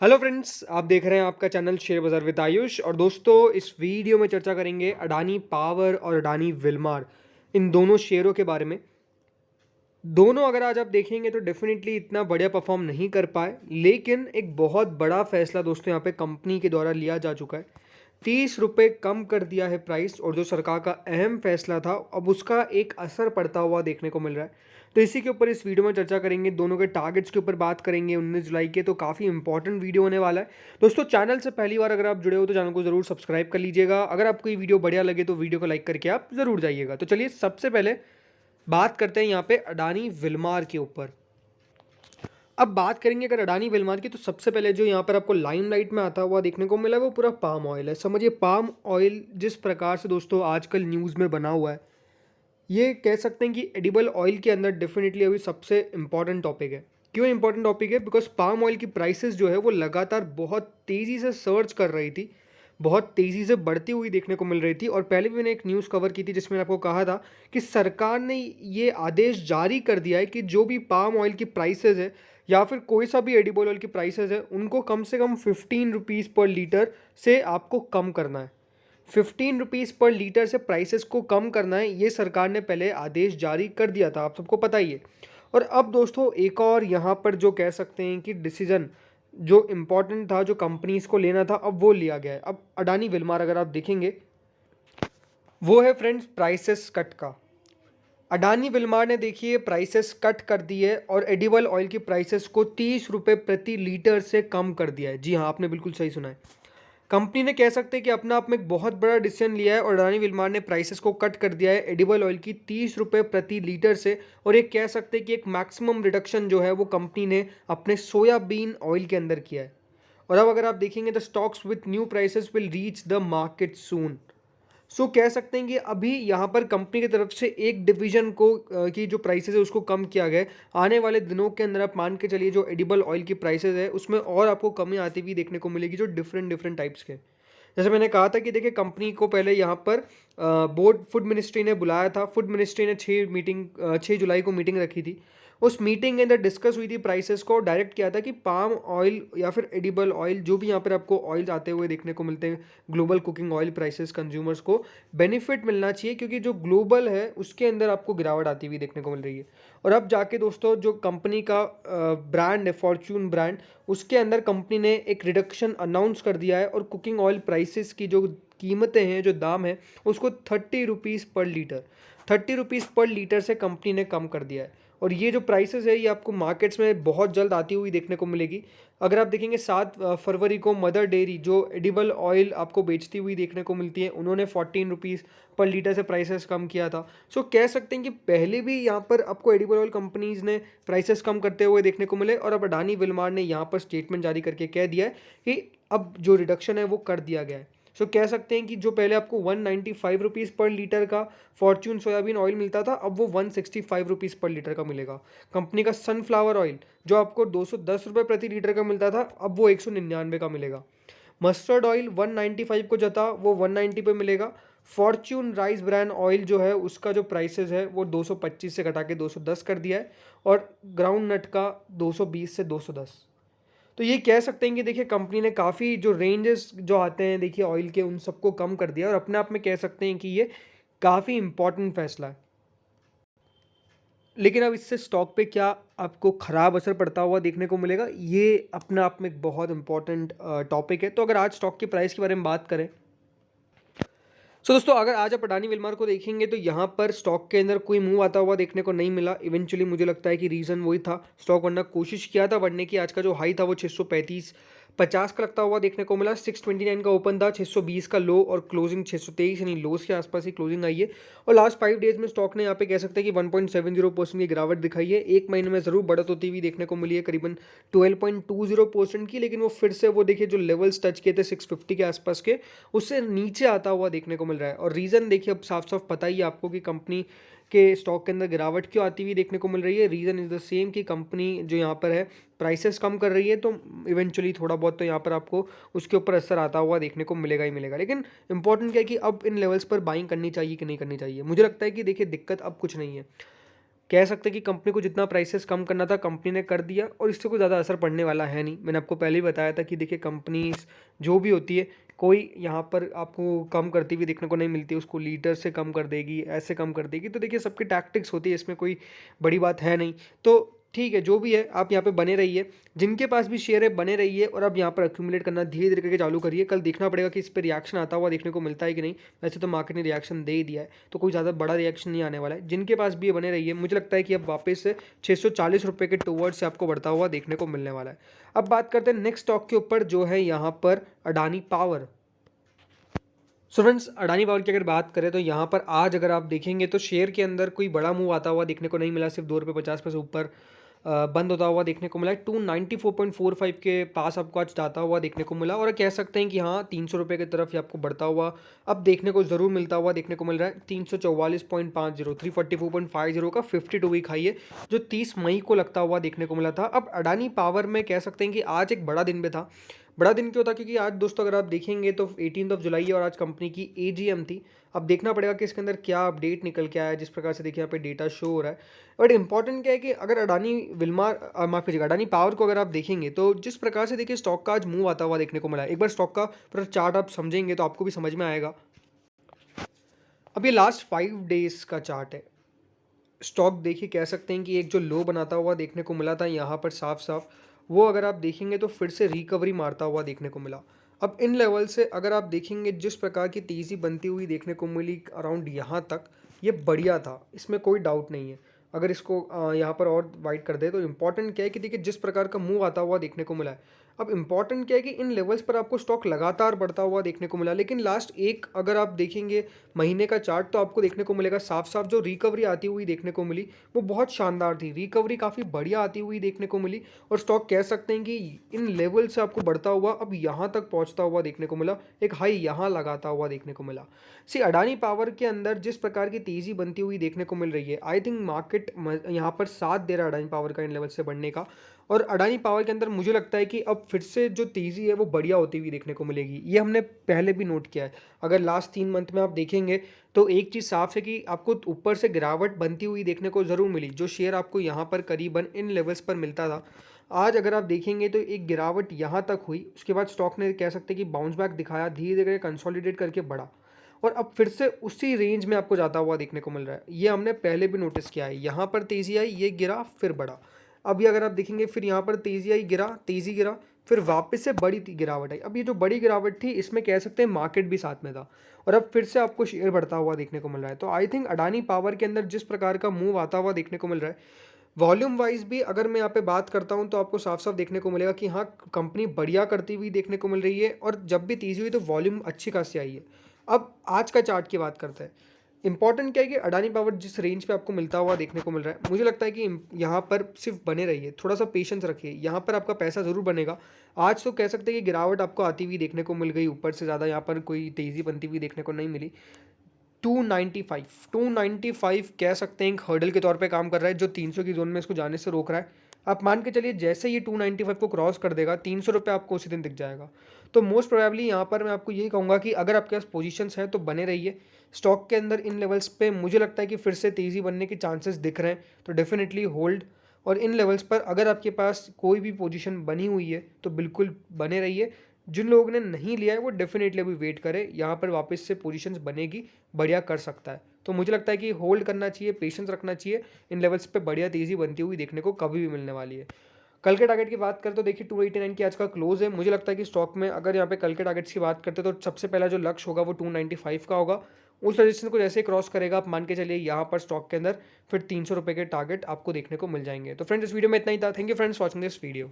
Hello friends, आप देख रहे हैं आपका चैनल शेयर बाजार विद आयुष। और दोस्तों, इस वीडियो में चर्चा करेंगे अडानी पावर और अडानी विल्मार, इन दोनों शेयरों के बारे में। दोनों अगर आज आप देखेंगे तो डेफिनेटली इतना बढ़िया परफॉर्म नहीं कर पाए, लेकिन एक बहुत बड़ा फैसला दोस्तों यहाँ पे कंपनी के द्वारा लिया जा चुका है। 30 रुपये कम कर दिया है प्राइस, और जो सरकार का अहम फैसला था अब उसका एक असर पड़ता हुआ देखने को मिल रहा है। तो इसी के ऊपर इस वीडियो में चर्चा करेंगे, दोनों के टारगेट्स के ऊपर बात करेंगे 19 जुलाई के। तो काफ़ी इंपॉर्टेंट वीडियो होने वाला है दोस्तों। चैनल से पहली बार अगर आप जुड़े हो तो चैनल को जरूर सब्सक्राइब कर लीजिएगा। अगर आपको ये वीडियो बढ़िया लगे तो वीडियो को लाइक करके आप जरूर जाइएगा। तो चलिए सबसे पहले बात करते हैं यहाँ पे अडानी विल्मार के ऊपर। अब बात करेंगे अगर अडानी विल्मार की, तो सबसे पहले जो यहाँ पर आपको लाइमलाइट में आता हुआ देखने को मिला है वो पूरा पाम ऑयल है। समझिए पाम ऑयल जिस प्रकार से दोस्तों आजकल न्यूज़ में बना हुआ है, ये कह सकते हैं कि एडिबल ऑयल के अंदर डेफिनेटली अभी सबसे इंपॉर्टेंट टॉपिक है। क्यों इंपॉर्टेंट टॉपिक है? बिकॉज पाम ऑयल की प्राइसेस जो है वो लगातार बहुत तेज़ी से सर्च कर रही थी, बहुत तेज़ी से बढ़ती हुई देखने को मिल रही थी। और पहले भी मैंने एक न्यूज़ कवर की थी जिसमें आपको कहा था कि सरकार ने ये आदेश जारी कर दिया है कि जो भी पाम ऑयल की प्राइसेस है या फिर कोई सा भी एडिबल ऑयल की प्राइसेस है, उनको कम से कम 15 रुपीज़ पर लीटर से आपको कम करना है। 15 रुपीज़ पर लीटर से प्राइसेस को कम करना है, ये सरकार ने पहले आदेश जारी कर दिया था, आप सबको पता ही है। और अब दोस्तों एक और यहाँ पर जो कह सकते हैं कि डिसीजन जो इम्पोर्टेंट था, जो कंपनीज को लेना था, अब वो लिया गया है। अब अडानी विल्मार अगर आप देखेंगे, वो है फ्रेंड्स प्राइसेस कट का। अडानी विल्मार ने देखिए प्राइसेस कट कर दी है और एडिबल ऑयल की प्राइसेस को 30 रुपये प्रति लीटर से कम कर दिया है। जी हाँ, आपने बिल्कुल सही सुना है। कंपनी ने कह सकते हैं कि अपना आप में एक बहुत बड़ा डिसीजन लिया है और अडानी विल्मार ने प्राइसेस को कट कर दिया है एडिबल ऑयल की 30 रुपये प्रति लीटर से। और एक कह सकते हैं कि एक मैक्सिमम रिडक्शन जो है वो कंपनी ने अपने सोयाबीन ऑयल के अंदर किया है। और अब अगर आप देखेंगे the stocks with new prices will reach the market soon. So कह सकते हैं कि अभी यहाँ पर कंपनी की तरफ से एक डिवीजन को की जो प्राइसेस है उसको कम किया गया है। आने वाले दिनों के अंदर आप मान के चलिए जो एडिबल ऑयल की प्राइसेस है उसमें और आपको कमी आती हुई देखने को मिलेगी, जो डिफरेंट डिफरेंट टाइप्स के। जैसे मैंने कहा था कि देखिए कंपनी को पहले यहाँ पर बोर्ड फूड मिनिस्ट्री ने बुलाया था। फूड मिनिस्ट्री ने 6 जुलाई को मीटिंग रखी थी। उस मीटिंग के अंदर डिस्कस हुई थी प्राइसेस को, डायरेक्ट किया था कि पाम ऑयल या फिर एडिबल ऑयल जो भी यहाँ पर आपको ऑयल आते हुए देखने को मिलते हैं, global cooking oil prices consumers को बेनिफिट मिलना चाहिए, क्योंकि जो ग्लोबल है उसके अंदर आपको गिरावट आती हुई देखने को मिल रही है। और अब जाके दोस्तों जो कंपनी का ब्रांड है फॉर्च्यून ब्रांड, उसके अंदर कंपनी ने एक रिडक्शन अनाउंस कर दिया है और कुकिंग ऑयल प्राइसेस की जो कीमतें हैं, जो दाम है, उसको 30 रुपीज़ पर लीटर से कंपनी ने कम कर दिया है। और ये जो प्राइसेस है ये आपको मार्केट्स में बहुत जल्द आती हुई देखने को मिलेगी। अगर आप देखेंगे 7 फरवरी को मदर डेयरी जो एडिबल ऑयल आपको बेचती हुई देखने को मिलती है, उन्होंने 14 रुपीज़ पर लीटर से प्राइसेस कम किया था। सो कह सकते हैं कि पहले भी यहाँ पर आपको एडिबल ऑयल कंपनीज ने प्राइसेस कम करते हुए देखने को मिले, और अब अडानी विल्मार ने यहाँ पर स्टेटमेंट जारी करके कह दिया है कि अब जो रिडक्शन है वो कर दिया गया है। सो कह सकते हैं कि जो पहले आपको 195 रुपीज़ पर लीटर का फॉर्च्यून सोयाबीन ऑयल मिलता था, अब वो 165 रुपीज़ पर लीटर का मिलेगा। कंपनी का सनफ्लावर ऑयल जो आपको 210 रुपये प्रति लीटर का मिलता था, अब वो 199 का मिलेगा। मस्टर्ड ऑयल 195 को जता वो 190 पे मिलेगा। फॉर्च्यून राइस ब्रांड ऑयल जो है उसका जो प्राइसेस है वो 225 से घटा के 210 कर दिया है, और ग्राउंड नट का 220 से 210। तो ये कह सकते हैं कि देखिए कंपनी ने काफ़ी जो रेंजेस जो आते हैं देखिए ऑयल के, उन सबको कम कर दिया, और अपने आप में कह सकते हैं कि ये काफ़ी इंपॉर्टेंट फैसला है। लेकिन अब इससे स्टॉक पे क्या आपको ख़राब असर पड़ता हुआ देखने को मिलेगा, ये अपने आप में एक बहुत इंपॉर्टेंट टॉपिक है। तो अगर आज स्टॉक की प्राइस के बारे में बात करें, सो दोस्तों अगर आज आप अडानी विल्मार को देखेंगे तो यहाँ पर स्टॉक के अंदर कोई मूव आता हुआ देखने को नहीं मिला। इवेंचुअली मुझे लगता है कि रीज़न वही था, स्टॉक बढ़ना कोशिश किया था बढ़ने की। आज का जो हाई था वो 635.50 का लगता हुआ देखने को मिला। 629 का ओपन था, 620 का लो, और क्लोजिंग 623 यानी लोस के आसपास ही क्लोजिंग आई है। और लास्ट 5 डेज में स्टॉक ने यहाँ पे कह सकते हैं कि 1.70% की गिरावट दिखाई है। एक महीने में ज़रूर बढ़त होती हुई देखने को मिली है करीबन 12.20% की, लेकिन वो फिर से वो देखिए जो लेवल्स टच किए थे 650 के आसपास के, उससे नीचे आता हुआ देखने को मिल रहा है। और रीज़न देखिए अब साफ साफ पता ही है आपको कि कंपनी के स्टॉक के अंदर गिरावट क्यों आती हुई देखने को मिल रही है। रीज़न इज़ द सेम कि कंपनी जो यहाँ पर है प्राइसेस कम कर रही है, तो इवेंचुअली थोड़ा बहुत तो यहाँ पर आपको उसके ऊपर असर आता हुआ देखने को मिलेगा ही मिलेगा। लेकिन इंपॉर्टेंट क्या है कि अब इन लेवल्स पर बाइंग करनी चाहिए कि नहीं करनी चाहिए। मुझे लगता है कि देखिए दिक्कत अब कुछ नहीं है। कह सकते हैं कि कंपनी को जितना प्राइसेस कम करना था कंपनी ने कर दिया और इससे कोई ज़्यादा असर पड़ने वाला है नहीं। मैंने आपको पहले ही बताया था कि देखिए कंपनीज जो भी होती है कोई यहाँ पर आपको कम करती हुई देखने को नहीं मिलती, उसको लीटर से कम कर देगी, ऐसे कम कर देगी। तो देखिए सबकी टैक्टिक्स होती है, इसमें कोई बड़ी बात है नहीं। तो ठीक है, जो भी है आप यहाँ पे बने रहिए, जिनके पास भी शेयर है बने रहिए और अब यहाँ पर अक्यूमुलेट करना धीरे धीरे करके चालू करिए। कल देखना पड़ेगा कि इस पर रिएक्शन आता हुआ देखने को मिलता है कि नहीं। वैसे तो मार्केट ने रिएक्शन दे ही दिया है, तो कोई ज़्यादा बड़ा रिएक्शन नहीं आने वाला है। जिनके पास भी ये बने रहिए, मुझे लगता है कि अब वापस से 640 रुपये के टूवर्ड से आपको बढ़ता हुआ देखने को मिलने वाला है। अब बात करते हैं नेक्स्ट स्टॉक के ऊपर, जो है यहाँ पर Adani power. So friends, Adani power की अगर बात करें तो यहाँ पर आज अगर आप देखेंगे तो शेयर के अंदर कोई बड़ा मूव आता हुआ देखने को नहीं मिला, सिर्फ 2 रुपये 50 पैसे ऊपर बंद होता हुआ देखने को मिला। 294.45 के पास आपको आज जाता हुआ देखने को मिला और कह सकते हैं कि हाँ 300 रुपये की तरफ ही आपको बढ़ता हुआ अब देखने को ज़रूर मिलता हुआ देखने को मिल रहा है। 344.50 344.50 का 52 वीक हाई है, जो 30 मई को लगता हुआ देखने को मिला था। अब अडानी पावर में कह सकते हैं कि आज एक बड़ा दिन भी था। बड़ा दिन क्यों था? क्योंकि आज दोस्तों अगर आप देखेंगे तो 18 जुलाई है और आज कंपनी की एजीएम थी। अब देखना पड़ेगा कि इसके अंदर क्या अपडेट निकल के आया है, जिस प्रकार से देखिए यहाँ पे डेटा शो हो रहा है। बट इंपॉर्टेंट क्या है कि अगर अडानी माफ कीजिएगा, अडानी पावर को अगर आप देखेंगे तो जिस प्रकार से देखिए स्टॉक का आज मूव आता हुआ देखने को मिला है, एक बार स्टॉक का पूरा चार्ट आप समझेंगे तो आपको भी समझ में आएगा। अब ये लास्ट 5 डेज का चार्ट है। स्टॉक देखिए कह सकते हैं कि एक जो लो बनाता हुआ देखने को मिला था यहाँ पर साफ साफ, वो अगर आप देखेंगे तो फिर से रिकवरी मारता हुआ देखने को मिला। अब इन लेवल से अगर आप देखेंगे जिस प्रकार की तेज़ी बनती हुई देखने को मिली अराउंड यहाँ तक, ये बढ़िया था, इसमें कोई डाउट नहीं है। अगर इसको यहाँ पर और वाइड कर दे तो इम्पॉर्टेंट क्या है कि देखिए जिस प्रकार का मूव आता हुआ देखने को मिला है। अब इम्पॉर्टेंट क्या है कि इन लेवल्स पर आपको स्टॉक लगातार बढ़ता हुआ देखने को मिला, लेकिन लास्ट एक अगर आप देखेंगे महीने का चार्ट तो आपको देखने को मिलेगा साफ साफ जो रिकवरी आती हुई देखने को मिली वो बहुत शानदार थी। रिकवरी काफ़ी बढ़िया आती हुई देखने को मिली और स्टॉक कह सकते हैं कि इन लेवल से आपको बढ़ता हुआ अब यहाँ तक पहुँचता हुआ देखने को मिला, एक हाई यहाँ लगाता हुआ देखने को मिला। सी अडानी पावर के अंदर जिस प्रकार की तेज़ी बनती हुई देखने को मिल रही है, आई थिंक मार्केट यहाँ पर साथ दे रहा है अडानी पावर का इन लेवल से बढ़ने का। और अडानी पावर के अंदर मुझे लगता है कि अब फिर से जो तेज़ी है वो बढ़िया होती हुई देखने को मिलेगी। ये हमने पहले भी नोट किया है। अगर लास्ट 3 मंथ में आप देखेंगे तो एक चीज़ साफ है कि आपको ऊपर से गिरावट बनती हुई देखने को ज़रूर मिली। जो शेयर आपको यहाँ पर करीबन इन लेवल्स पर मिलता था, आज अगर आप देखेंगे तो एक गिरावट यहाँ तक हुई, उसके बाद स्टॉक ने कह सकते हैं कि बाउंस बैक दिखाया, धीरे धीरे कंसोलिडेट करके बढ़ा और अब फिर से उसी रेंज में आपको जाता हुआ देखने को मिल रहा है। ये हमने पहले भी नोटिस किया है। यहाँ पर तेज़ी आई, ये गिरा, फिर बढ़ा। अभी अगर आप देखेंगे फिर यहाँ पर तेज़ी आई, गिरा, तेज़ी गिरा, फिर वापस से बड़ी गिरावट आई। अब ये जो बड़ी गिरावट थी इसमें कह सकते हैं मार्केट भी साथ में था और अब फिर से आपको शेयर बढ़ता हुआ देखने को मिल रहा है। तो आई थिंक अडानी पावर के अंदर जिस प्रकार का मूव आता हुआ देखने को मिल रहा है, वॉल्यूम वाइज भी अगर मैं यहाँ पे बात करता हूँ तो आपको साफ साफ देखने को मिलेगा कि हाँ कंपनी बढ़िया करती हुई देखने को मिल रही है और जब भी तेज़ी हुई तो वॉल्यूम अच्छी खासी आई है। अब आज का चार्ट की बात करते हैं। इंपॉर्टेंट क्या है कि अडानी पावर जिस रेंज पे आपको मिलता हुआ देखने को मिल रहा है, मुझे लगता है कि यहाँ पर सिर्फ बने रहिए, थोड़ा सा पेशेंस रखिए, यहाँ पर आपका पैसा ज़रूर बनेगा। आज तो कह सकते हैं कि गिरावट आपको आती हुई देखने को मिल गई, ऊपर से ज़्यादा यहाँ पर कोई तेज़ी बनती हुई देखने को नहीं मिली। 295 कह सकते हैं एक हर्डल के तौर पे काम कर रहा है, जो 300 की जोन में इसको जाने से रोक रहा है। आप मान के चलिए जैसे ये 295 को क्रॉस कर देगा, 300 रुपये आपको उसी दिन दिख जाएगा। तो मोस्ट प्रोबेबली यहाँ पर मैं आपको यही कहूँगा कि अगर आपके पास पोजीशंस हैं तो बने रहिए स्टॉक के अंदर। इन लेवल्स पे मुझे लगता है कि फिर से तेज़ी बनने के चांसेस दिख रहे हैं, तो डेफिनेटली होल्ड। और इन लेवल्स पर अगर आपके पास कोई भी पोजीशन बनी हुई है तो बिल्कुल बने रहिए। जिन लोगों ने नहीं लिया है वो डेफिनेटली अभी वेट करें, यहाँ पर वापस से पोजीशंस बनेगी, बढ़िया कर सकता है। तो मुझे लगता है कि होल्ड करना चाहिए, पेशेंस रखना चाहिए। इन लेवल्स पे बढ़िया तेज़ी बनती हुई देखने को कभी भी मिलने वाली है। कल के टारगेट की बात करें तो देखिए 289 की आज का क्लोज है। मुझे लगता है कि स्टॉक में अगर यहाँ पे कल के टारगेट्स की बात करते हैं तो सबसे पहला जो लक्ष्य होगा वो 295 का होगा। उस रजिस्टेंस को जैसे क्रॉस करेगा आप मान के चलिए यहाँ पर स्टॉक के अंदर फिर 300 रुपये के टारगेट आपको देखने को मिल जाएंगे। तो फ्रेंड्स इस वीडियो में इतना ही था। Thank you friends watching this video.